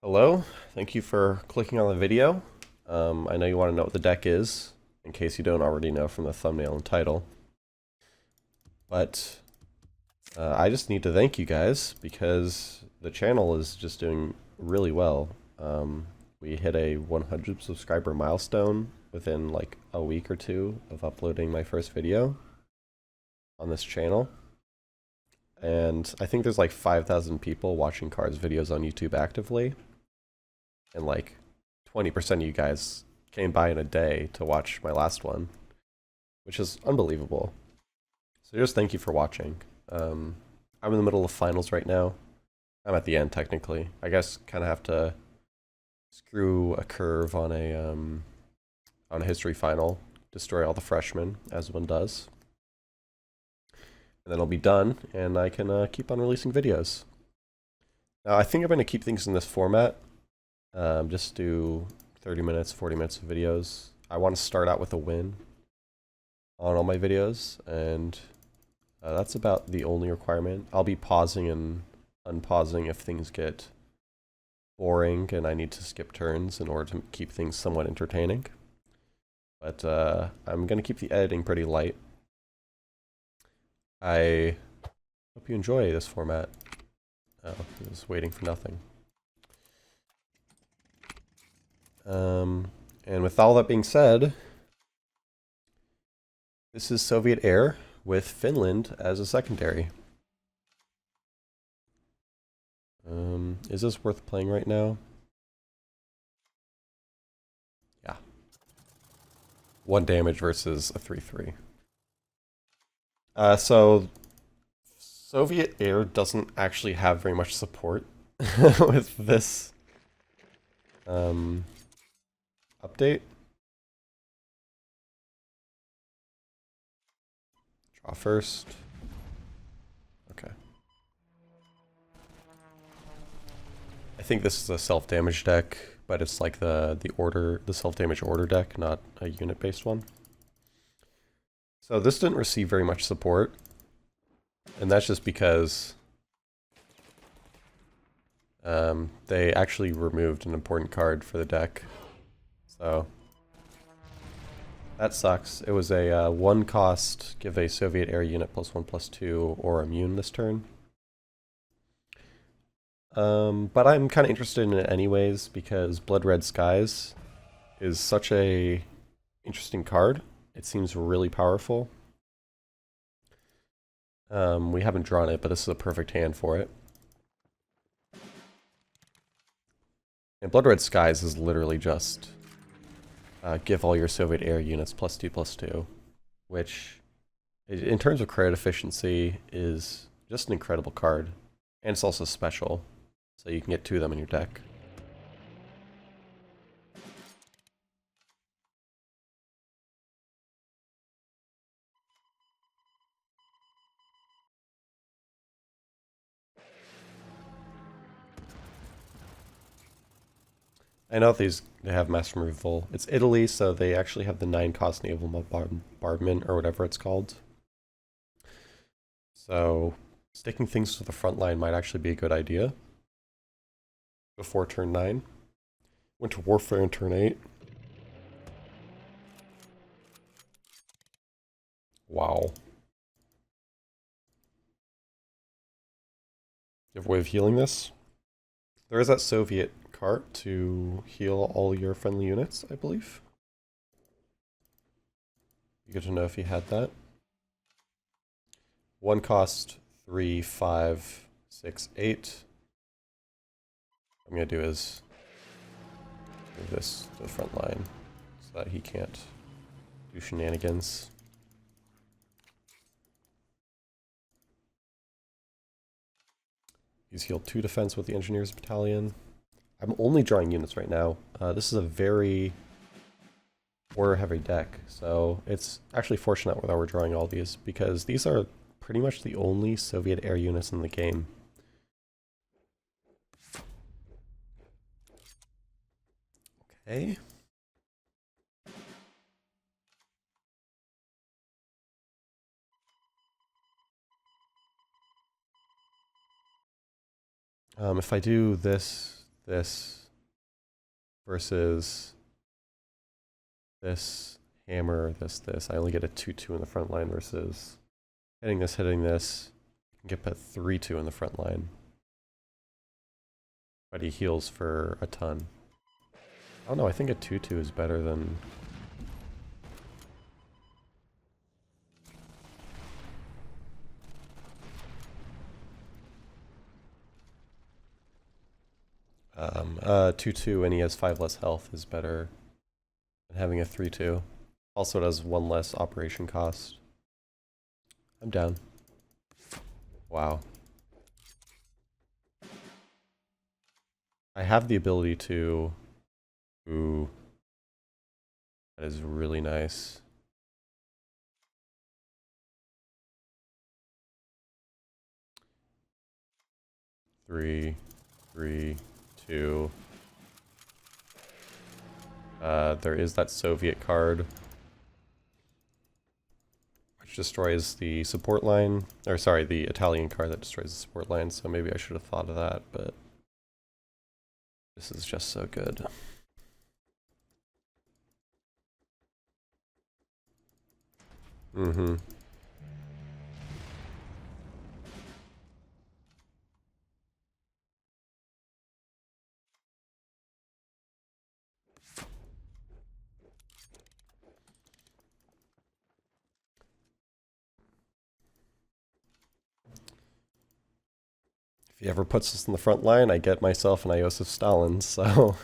Hello, thank you for clicking on the video. I know you want to know what the deck is, in case you don't already know from the thumbnail and title. But I just need to thank you guys, because the channel is just doing really well. We hit a 100 subscriber milestone within like a week or two of uploading my first video on this channel. And I think there's like 5,000 people watching Kards videos on YouTube actively. And like 20% of you guys came by in a day to watch my last one, which is unbelievable. So just thank you for watching. I'm in the middle of finals right now. I'm at the end technically. I guess kind of have to screw a curve on a history final, destroy all the freshmen as one does, and then I'll be done, and I can keep on releasing videos. Now I think I'm going to keep things in this format. Just do 30 minutes, 40 minutes of videos. I want to start out with a win on all my videos, and that's about the only requirement. I'll be pausing and unpausing if things get boring and I need to skip turns in order to keep things somewhat entertaining. But I'm going to keep the editing pretty light. I hope you enjoy this format. Oh, I was waiting for nothing. And with all that being said, this is Soviet Air with Finland as a secondary. Is this worth playing right now? Yeah. 1 damage versus a 3/3. So Soviet Air doesn't actually have very much support with this update. Draw first. Okay. I think this is a self-damage deck, but it's like the self-damage order deck, not a unit-based one. So this didn't receive very much support, and that's just because they actually removed an important card for the deck. So that sucks. It was a 1 cost, give a Soviet air unit +1/+2 or immune this turn. But I'm kind of interested in it anyways, because Blood Red Skies is such a interesting card. It seems really powerful. We haven't drawn it, but this is a perfect hand for it. And Blood Red Skies is literally just give all your Soviet air units +2/+2, which, in terms of credit efficiency, is just an incredible card. And it's also special, so you can get 2 of them in your deck. I know they have mass removal. It's Italy, so they actually have the 9 cost naval bombardment, or whatever it's called. So sticking things to the front line might actually be a good idea before turn 9. Winter Warfare in turn 8. Wow. You have a way of healing this? There is that Soviet cart to heal all your friendly units, I believe. You get to know if he had that. 1 cost 3, 5, 6, 8. What I'm gonna do is move this to the front line so that he can't do shenanigans. He's healed 2 defense with the Engineers Battalion. I'm only drawing units right now. This is a very order-heavy deck, so it's actually fortunate that we're drawing all these, because these are pretty much the only Soviet air units in the game. Okay. If I do this, this versus this hammer, this. I only get a 2-2 in the front line versus hitting this, I can get a 3-2 in the front line. But he heals for a ton. I don't know, I think a 2-2 is better than... a 2-2 and he has 5 less health is better than having a 3-2. Also it has 1 less operation cost. I'm down. Wow. I have the ability to... Ooh. That is really nice. Three, 2. There is that Soviet card, which destroys the support line, or sorry, the Italian card that destroys the support line, so maybe I should have thought of that, but this is just so good. Mm-hmm. If he ever puts us in the front line, I get myself an Iosif Stalin, so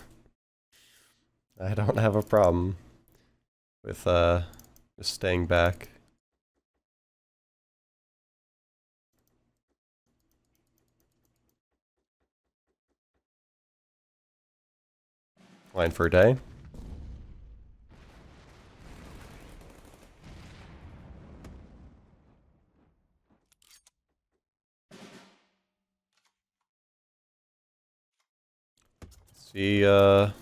I don't have a problem with just staying back. Line for a day. See, it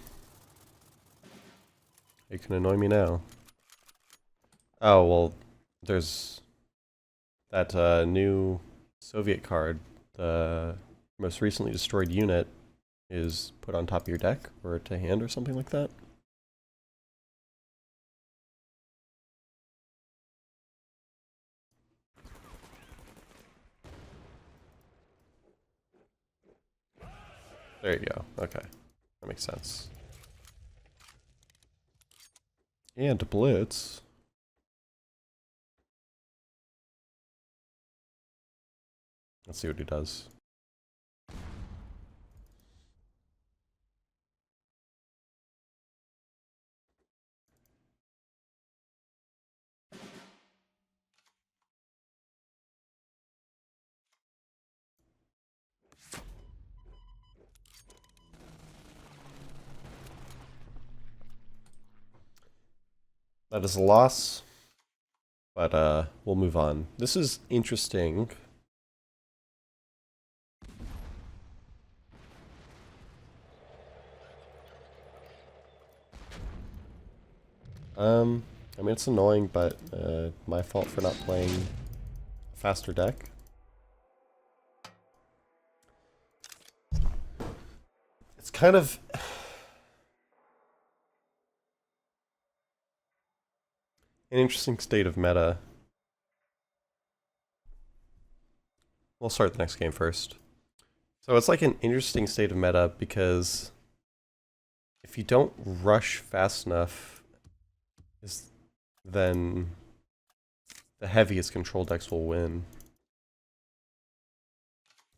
can annoy me now. Oh, well, there's that new Soviet card. The most recently destroyed unit is put on top of your deck, or to hand, or something like that. There you go. Okay. That makes sense. And Blitz. Let's see what he does. That is a loss, but we'll move on. This is interesting. I mean, it's annoying, but my fault for not playing a faster deck. It's kind of... an interesting state of meta. We'll start the next game first. So it's like an interesting state of meta because if you don't rush fast enough, then the heaviest control decks will win.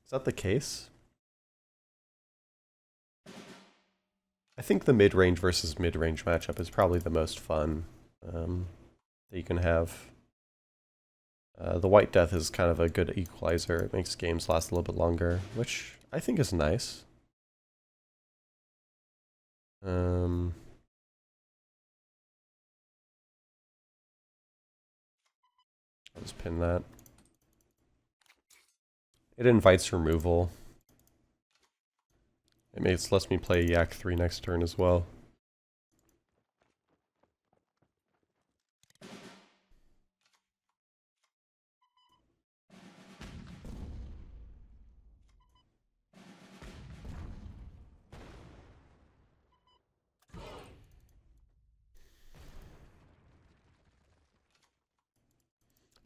Is that the case? I think the mid-range versus mid-range matchup is probably the most fun that you can have. The White Death is kind of a good equalizer. It makes games last a little bit longer, which I think is nice. I'll just pin that. It invites removal. It lets me play Yak 3 next turn as well.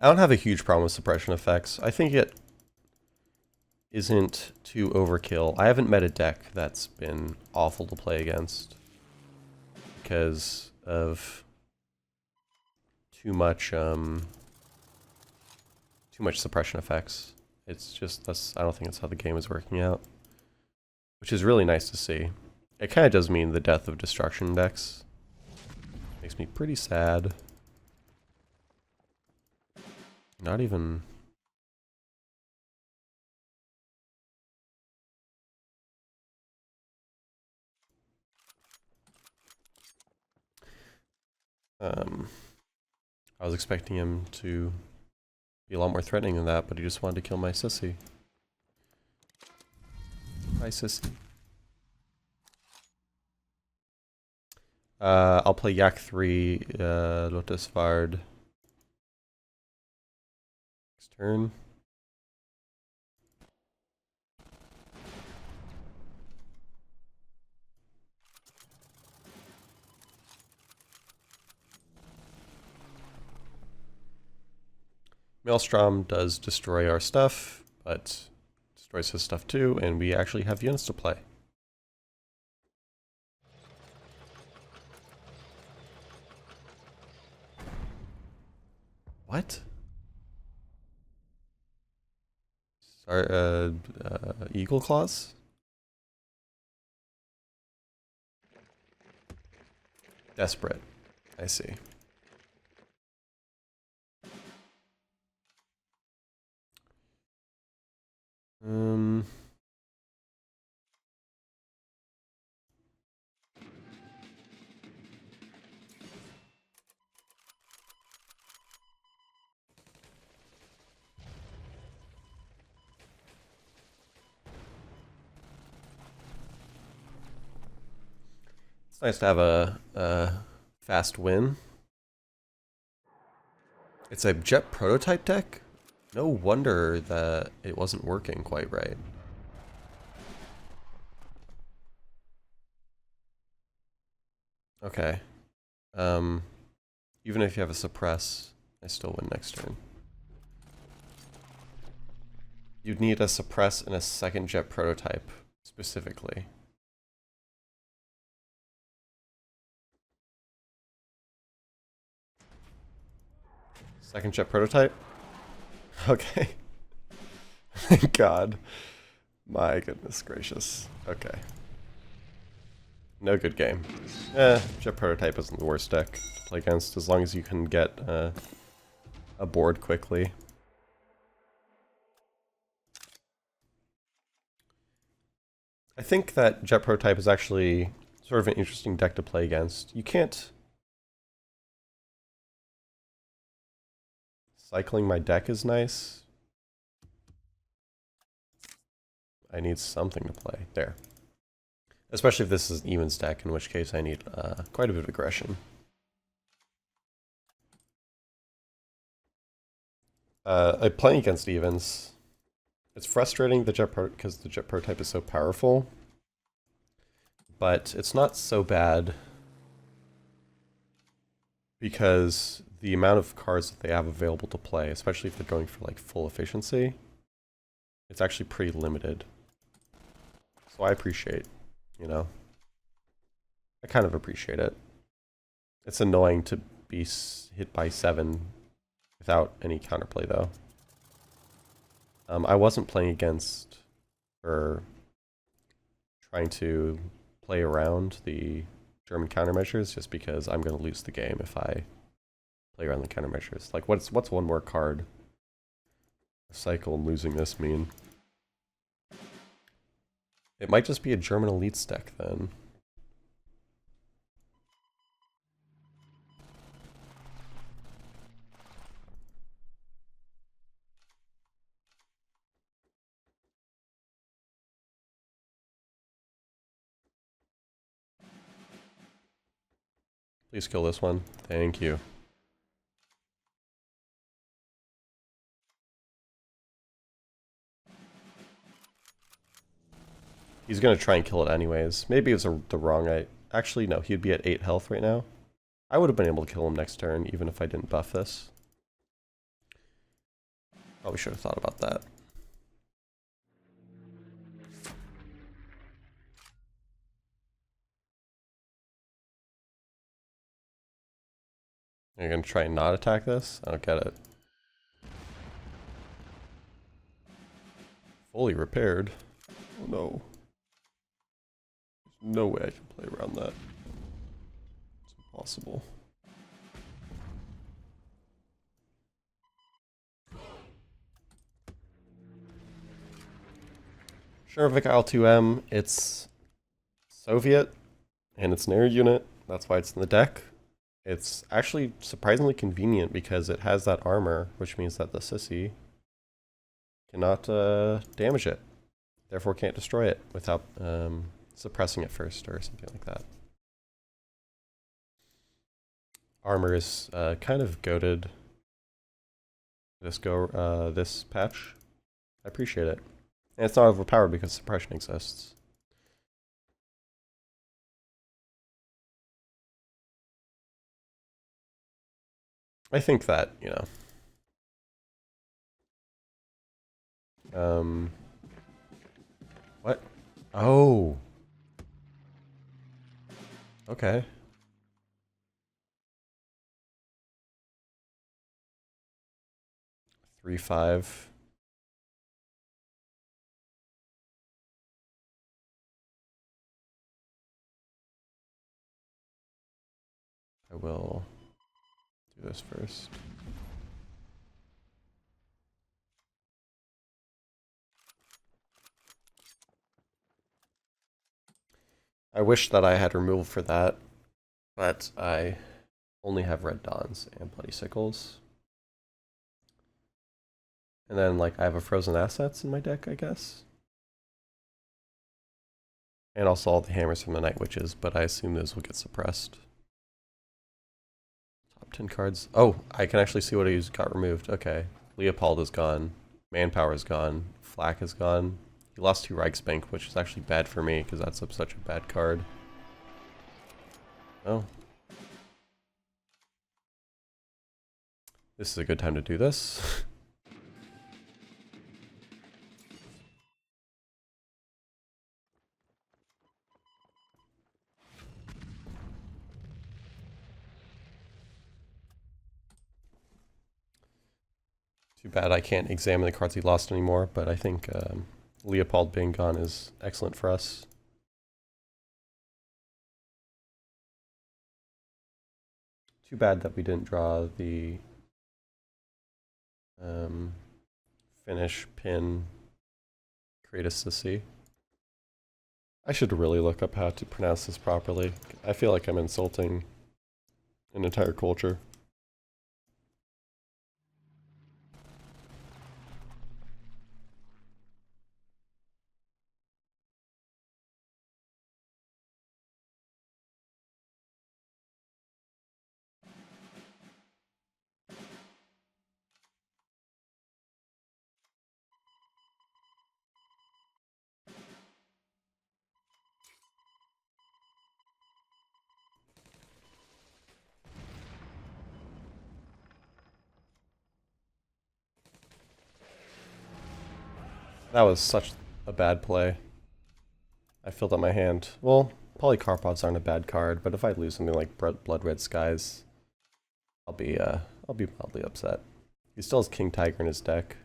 I don't have a huge problem with suppression effects. I think it isn't too overkill. I haven't met a deck that's been awful to play against because of too much suppression effects. It's just I don't think that's how the game is working out, which is really nice to see. It kind of does mean the death of destruction decks. Makes me pretty sad. Not even... I was expecting him to be a lot more threatening than that, but he just wanted to kill my sissy. Hi, sissy. I'll play Yak 3, LOTTA Svard. Next turn. Maelstrom does destroy our stuff, but destroys his stuff too, and we actually have units to play. What? Sorry, Eagle Claws? Desperate. I see. It's nice to have a fast win. It's a jet prototype deck? No wonder that it wasn't working quite right. Okay. Even if you have a suppress, I still win next turn. You'd need a suppress and a second jet prototype, specifically. Second jet prototype? Okay. Thank God. My goodness gracious. Okay. No good game. Jet prototype isn't the worst deck to play against, as long as you can get a board quickly. I think that jet prototype is actually sort of an interesting deck to play against. You can't... Cycling my deck is nice. I need something to play. There. Especially if this is an evens deck, in which case I need quite a bit of aggression. I'm playing against evens. It's frustrating because the jet prototype is so powerful. But it's not so bad because the amount of cards that they have available to play, especially if they're going for like full efficiency, it's actually pretty limited. So I appreciate, you know, I kind of appreciate it. It's annoying to be hit by 7 without any counterplay though. I wasn't playing against or trying to play around the German countermeasures just because I'm going to lose the game if I play around the countermeasures. Like, what's one more card a cycle and losing this mean? It might just be a German elites deck then. Please kill this one. Thank you. He's gonna try and kill it anyways. Maybe it's the wrong... Actually, no, he'd be at 8 health right now. I would have been able to kill him next turn, even if I didn't buff this. Probably should have thought about that. You're gonna try and not attack this? I don't get it. Fully repaired? Oh no. There's no way I can play around that. It's impossible. SHTURMOVIK IL-2M, it's Soviet, and it's an air unit. That's why it's in the deck. It's actually surprisingly convenient because it has that armor, which means that the sissy cannot damage it. Therefore can't destroy it without suppressing it first or something like that. Armor is kind of goated this patch. I appreciate it. And it's not overpowered because suppression exists. I think that, you know. What? Oh. Okay. Three, 5. I will do this first. I wish that I had removal for that, but I only have red dawns and bloody sickles. And then, like, I have a frozen assets in my deck, I guess. And also all the hammers from the Night Witches, but I assume those will get suppressed. Top 10 cards. Oh, I can actually see what he's got removed. Okay. Leopold is gone. Manpower is gone. Flak is gone. He lost 2 Reichsbank, which is actually bad for me, because that's such a bad card. Oh. This is a good time to do this. Too bad I can't examine the cards he lost anymore, but I think Leopold being gone is excellent for us. Too bad that we didn't draw the finish, pin, create a sissy. I should really look up how to pronounce this properly. I feel like I'm insulting an entire culture. That was such a bad play. I filled up my hand. Well, Polycarpods aren't a bad card, but if I lose something like Blood Red Skies, I'll be mildly upset. He still has King Tiger in his deck.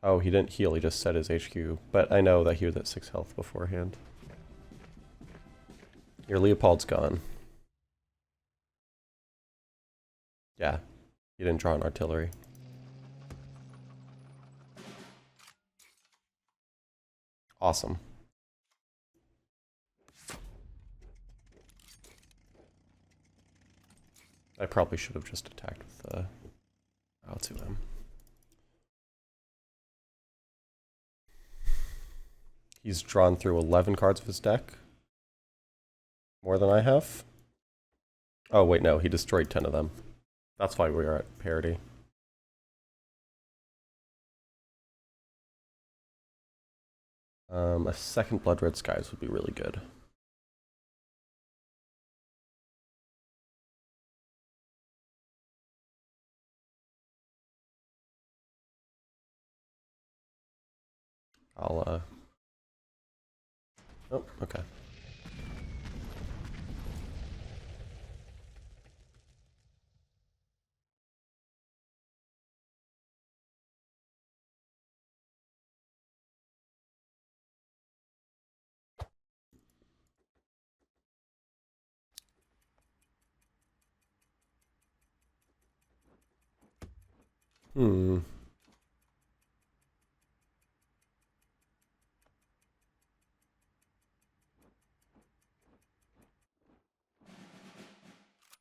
Oh, he didn't heal, he just set his HQ, but I know that he was at 6 health beforehand. Your Leopold's gone. Yeah, he didn't draw an artillery. Awesome. I probably should have just attacked with L2M. He's drawn through 11 cards of his deck. More than I have. Oh, wait, no, he destroyed 10 of them. That's why we are at parity. A second Blood Red Skies would be really good. I'll, oh, okay. Hmm.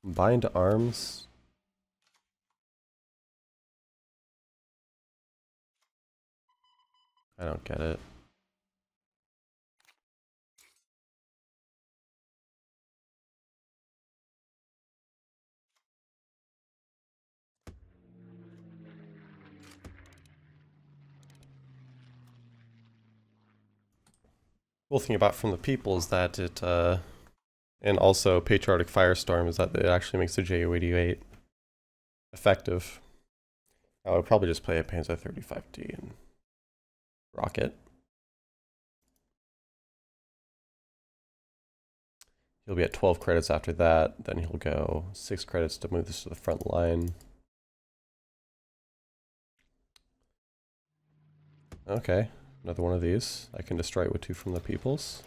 Bind arms. I don't get it. Cool thing about From the People is that it, and also Patriotic Firestorm, is that it actually makes the Ju-88 effective. I would probably just play a Panzer 35D and rock it. He'll be at 12 credits after that, then he'll go 6 credits to move this to the front line. Okay, another one of these. I can destroy it with 2 From the Peoples.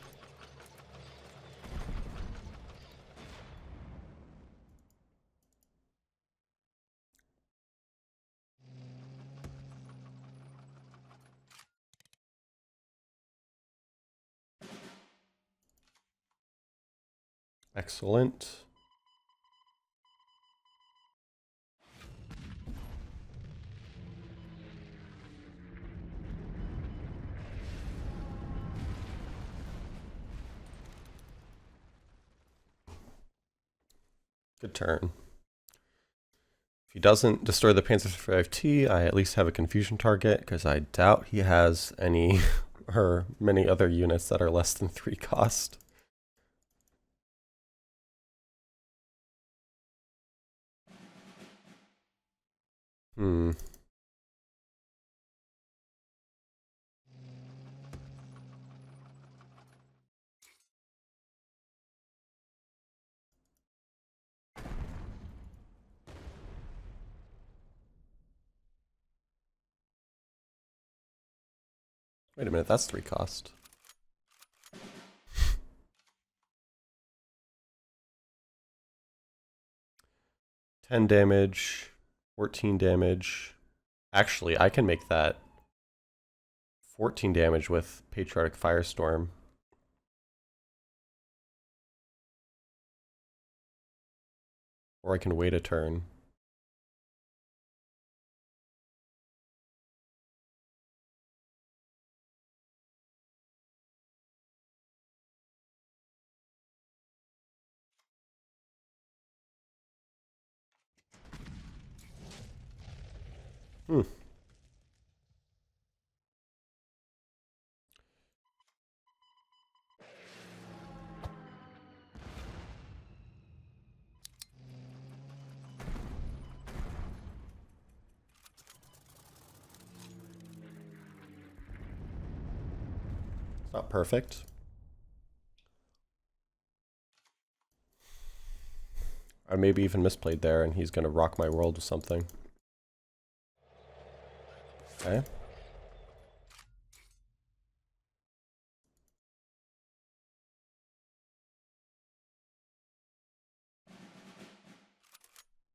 Excellent. Good turn. If he doesn't destroy the Panzer 35T, I at least have a confusion target, because I doubt he has any or many other units that are less than 3 cost. Hmm. Wait a minute, that's 3 cost. 10 damage, 14 damage. Actually, I can make that 14 damage with Patriotic Firestorm. Or I can wait a turn. Hmm. It's not perfect. I maybe even misplayed there, and he's gonna rock my world with something. Okay.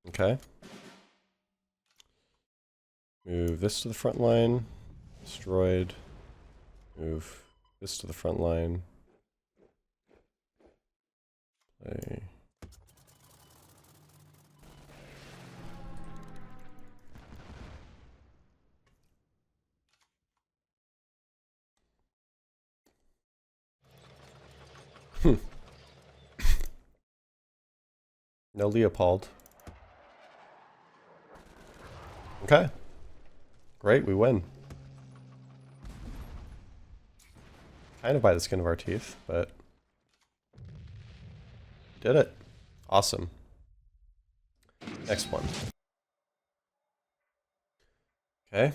Okay. Move this to the front line. Destroyed. Move this to the front line. Play. No Leopold. Okay. Great, we win. Kind of by the skin of our teeth, but did it. Awesome. Next one. Okay.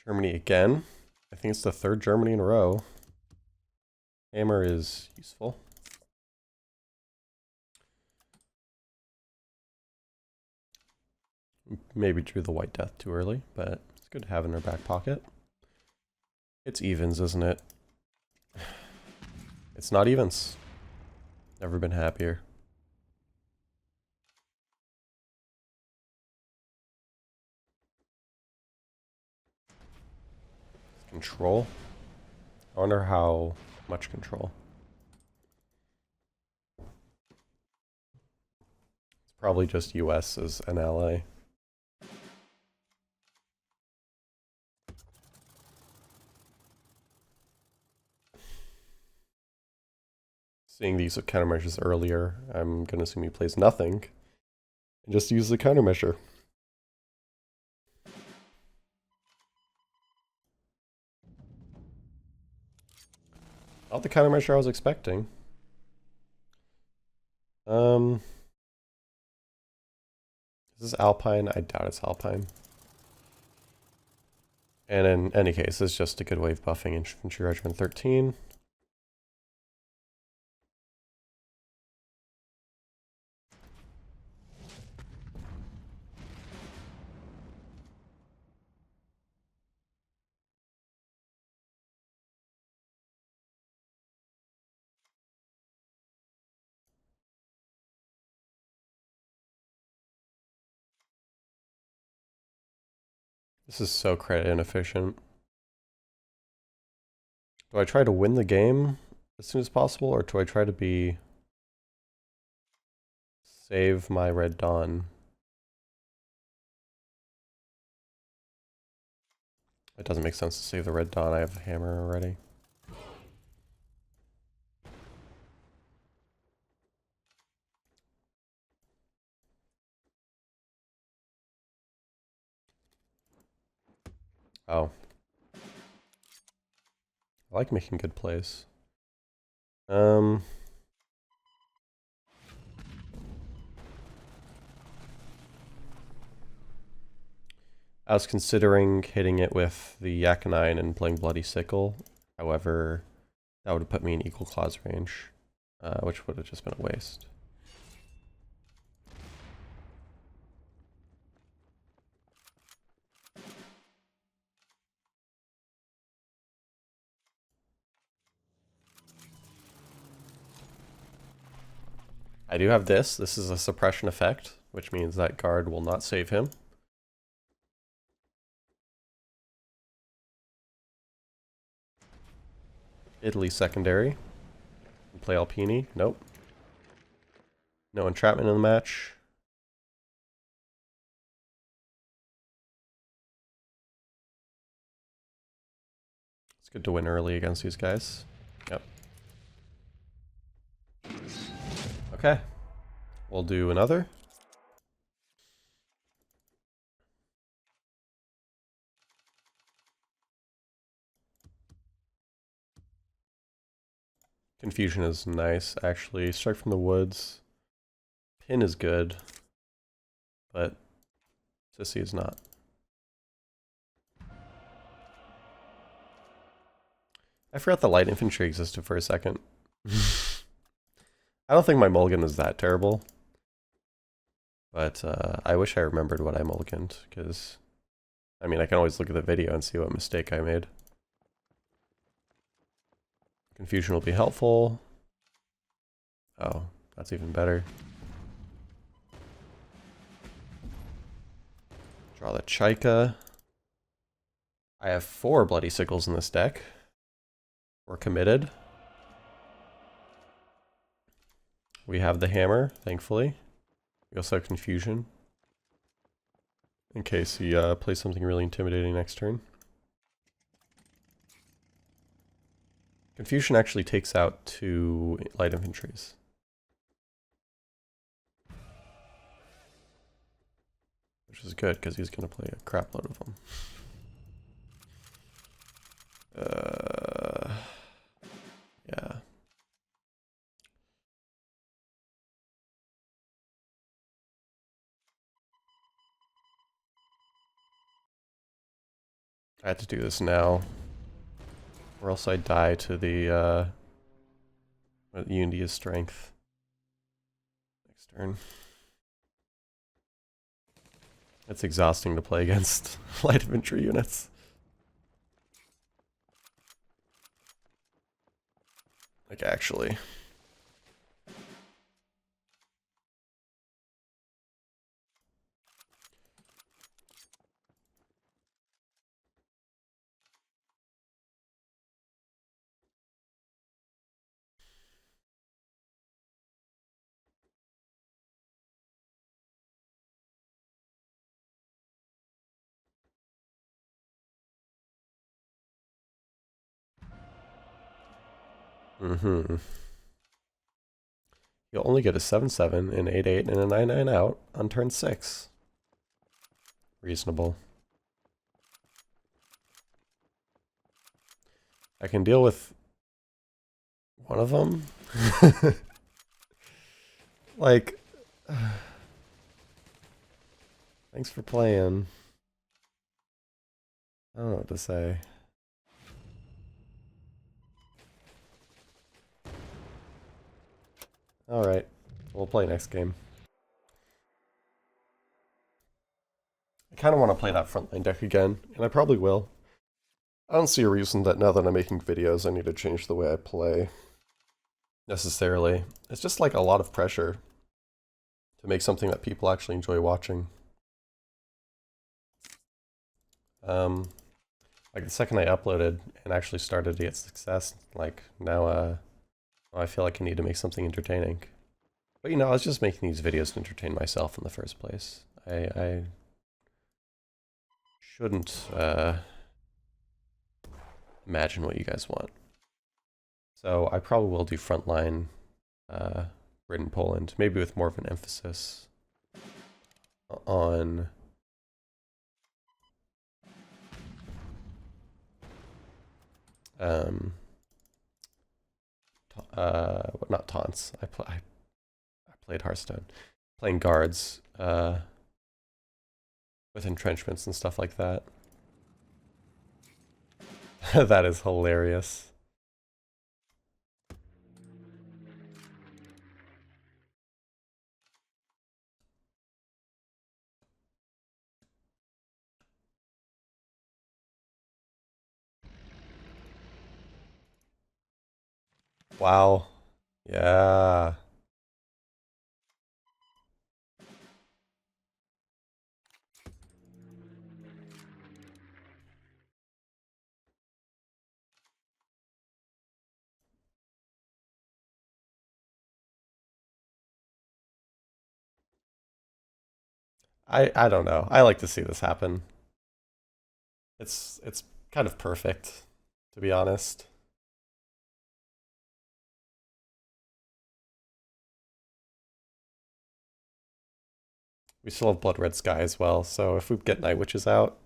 Germany again. I think it's the third Germany in a row. Hammer is useful. Maybe drew the White Death too early, but it's good to have in our back pocket. It's evens, isn't it? It's not evens. Never been happier. Control. I wonder how much control. It's probably just US as an ally. Seeing these countermeasures earlier, I'm going to assume he plays nothing and just use the countermeasure. Not the countermeasure I was expecting. Is this Alpine? I doubt it's Alpine. And in any case, it's just a good way of buffing Infantry Regiment 13. This is so credit inefficient. Do I try to win the game as soon as possible, or do I try to save my Red Dawn? It doesn't make sense to save the Red Dawn. I have a hammer already. Oh. I like making good plays. I was considering hitting it with the Yakinine and playing Bloody Sickle. However, that would have put me in equal claws range, which would have just been a waste. I do have this. This is a suppression effect, which means that guard will not save him. Italy secondary. Play Alpini. Nope. No entrapment in the match. It's good to win early against these guys. Yep. Okay. We'll do another. Confusion is nice, actually. Strike from the woods. Pin is good, but Sissy is not. I forgot the light infantry existed for a second. I don't think my mulligan is that terrible, but I wish I remembered what I mulliganed, because, I mean, I can always look at the video and see what mistake I made. Confusion will be helpful. Oh, that's even better. Draw the Chaika. I have 4 Bloody Sickles in this deck. We're committed. We have the hammer, thankfully. We also have Confusion, in case he plays something really intimidating next turn. Confusion actually takes out 2 light infantries. Which is good, because he's going to play a crap load of them. Yeah. I had to do this now, or else I die to the Unity is strength. Next turn. It's exhausting to play against light infantry units. Like, actually. Mm-hmm. You'll only get a 7/7, an 8/8, and a 9/9 out on turn 6. Reasonable. I can deal with one of them. Like, thanks for playing. I don't know what to say. Alright, we'll play next game. I kind of want to play that frontline deck again, and I probably will. I don't see a reason that now that I'm making videos I need to change the way I play. Necessarily. It's just like a lot of pressure to make something that people actually enjoy watching. Like the second I uploaded and actually started to get success, like now I feel like I need to make something entertaining. But you know, I was just making these videos to entertain myself in the first place. I shouldn't imagine what you guys want. So I probably will do frontline Britain, Poland, maybe with more of an emphasis on not taunts. I played Hearthstone, playing guards with entrenchments and stuff like that. That is hilarious. Wow. Yeah. I don't know. I like to see this happen. It's kind of perfect, to be honest. We still have Blood Red Sky as well, so if we get Night Witches out,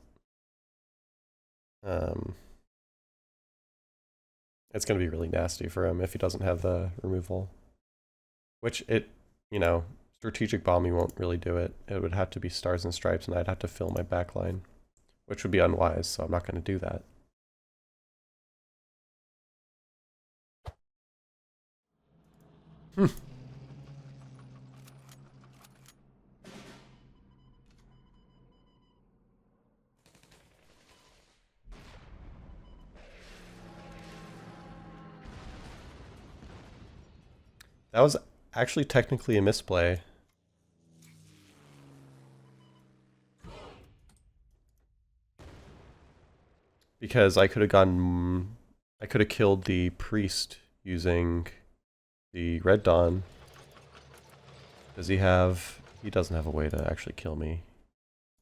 it's going to be really nasty for him if he doesn't have the removal. Which you know, strategic bombing won't really do it. It would have to be Stars and Stripes, and I'd have to fill my backline, which would be unwise, so I'm not going to do that. That was actually technically a misplay. Because I could have killed the priest using the Red Dawn. Does he doesn't have a way to actually kill me.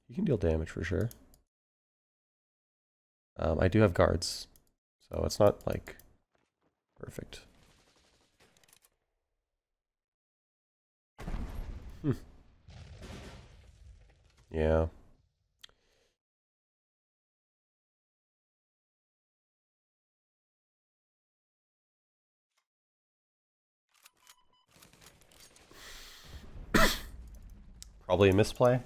He can deal damage for sure. I do have guards, so it's not like perfect. Yeah. Probably a misplay.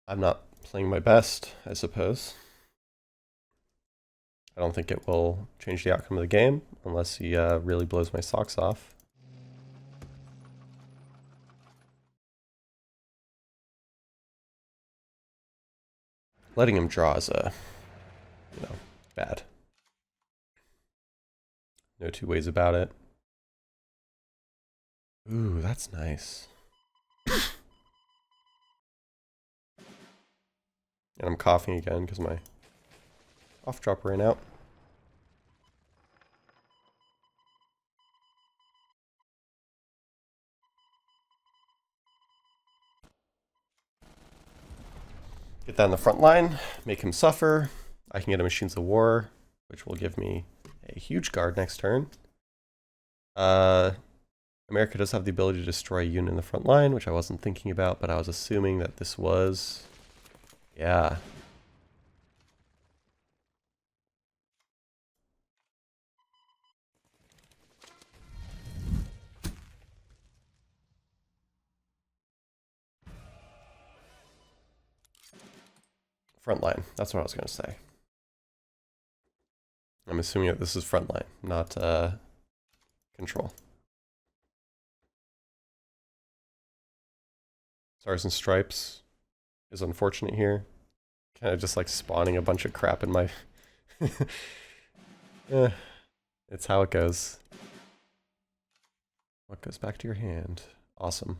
I'm not playing my best, I suppose. I don't think it will change the outcome of the game unless he really blows my socks off. Letting him draw is bad. No two ways about it. Ooh, that's nice. And I'm coughing again because my off drop ran out. Get that in the front line, make him suffer. I can get a Machines of War, which will give me a huge guard next turn. America does have the ability to destroy a unit in the front line, which I wasn't thinking about, but I was assuming that this was... Yeah. Front line, that's what I was going to say. I'm assuming that this is front line, not control. Stars and Stripes is unfortunate here. Kind of just like spawning a bunch of crap in my... It's how it goes. What goes back to your hand? Awesome.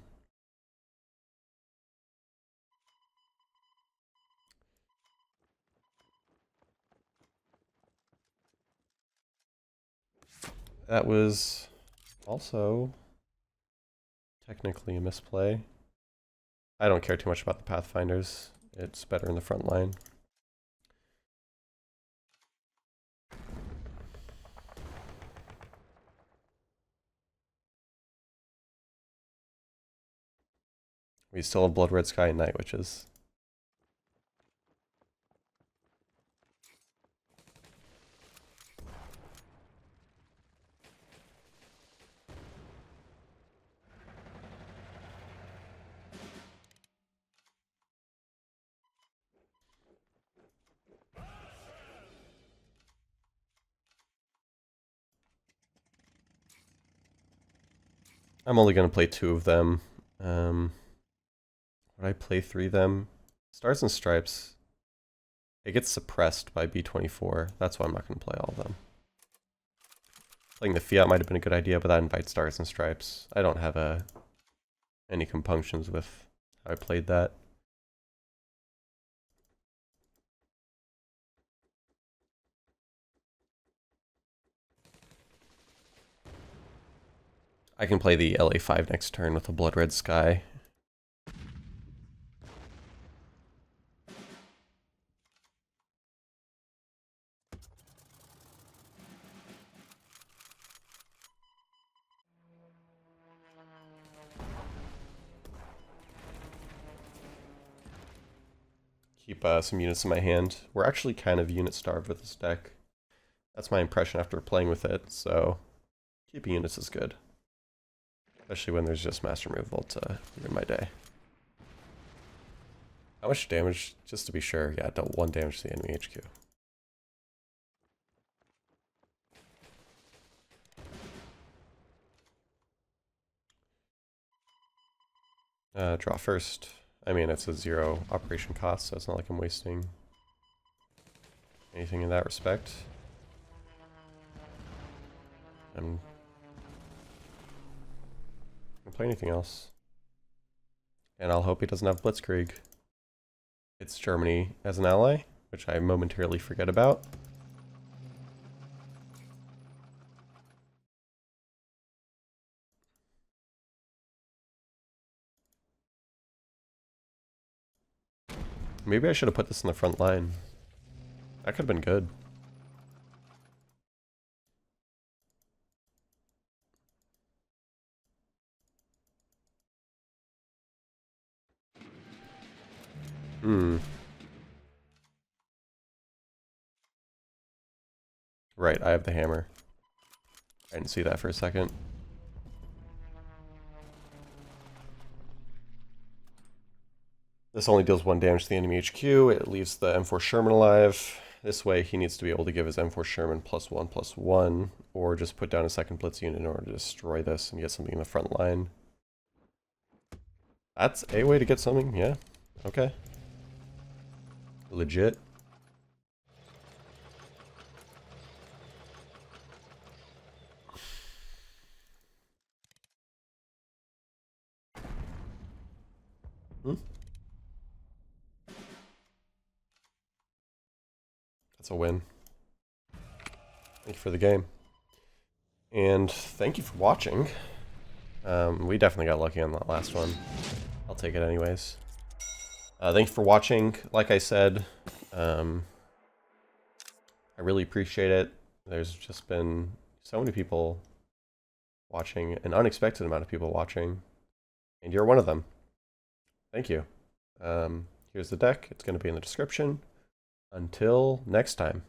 That was also technically a misplay. I don't care too much about the Pathfinders. It's better in the front line. We still have Blood Red Sky and Night Witches. I'm only going to play 2 of them. Would I play 3 of them? Stars and Stripes. It gets suppressed by B24. That's why I'm not going to play all of them. Playing the Fiat might have been a good idea, but that invites Stars and Stripes. I don't have any compunctions with how I played that. I can play the LA5 next turn with a Blood Red Sky. Keep some units in my hand. We're actually kind of unit starved with this deck. That's my impression after playing with it, so keeping units is good. Especially when there's just mass removal to ruin my day. How much damage? Just to be sure, yeah, dealt 1 damage to the enemy HQ. Draw first. I mean, it's a 0 operation cost, so it's not like I'm wasting anything in that respect. I'm gonna play anything else. And I'll hope he doesn't have Blitzkrieg. It's Germany as an ally, which I momentarily forget about. Maybe I should have put this in the front line. That could have been good. Right, I have the hammer. I didn't see that for a second. This only deals 1 damage to the enemy HQ. It leaves the M4 Sherman alive. This way he needs to be able to give his M4 Sherman +1/+1, or just put down a second blitz unit in order to destroy this and get something in the front line. That's a way to get something, yeah. Okay. Legit. That's a win. Thank you for the game. And thank you for watching. We definitely got lucky on that last one. I'll take it anyways. Thank you for watching. Like I said, I really appreciate it. There's just been so many people watching, an unexpected amount of people watching, and you're one of them. Thank you. Here's the deck. It's going to be in the description. Until next time.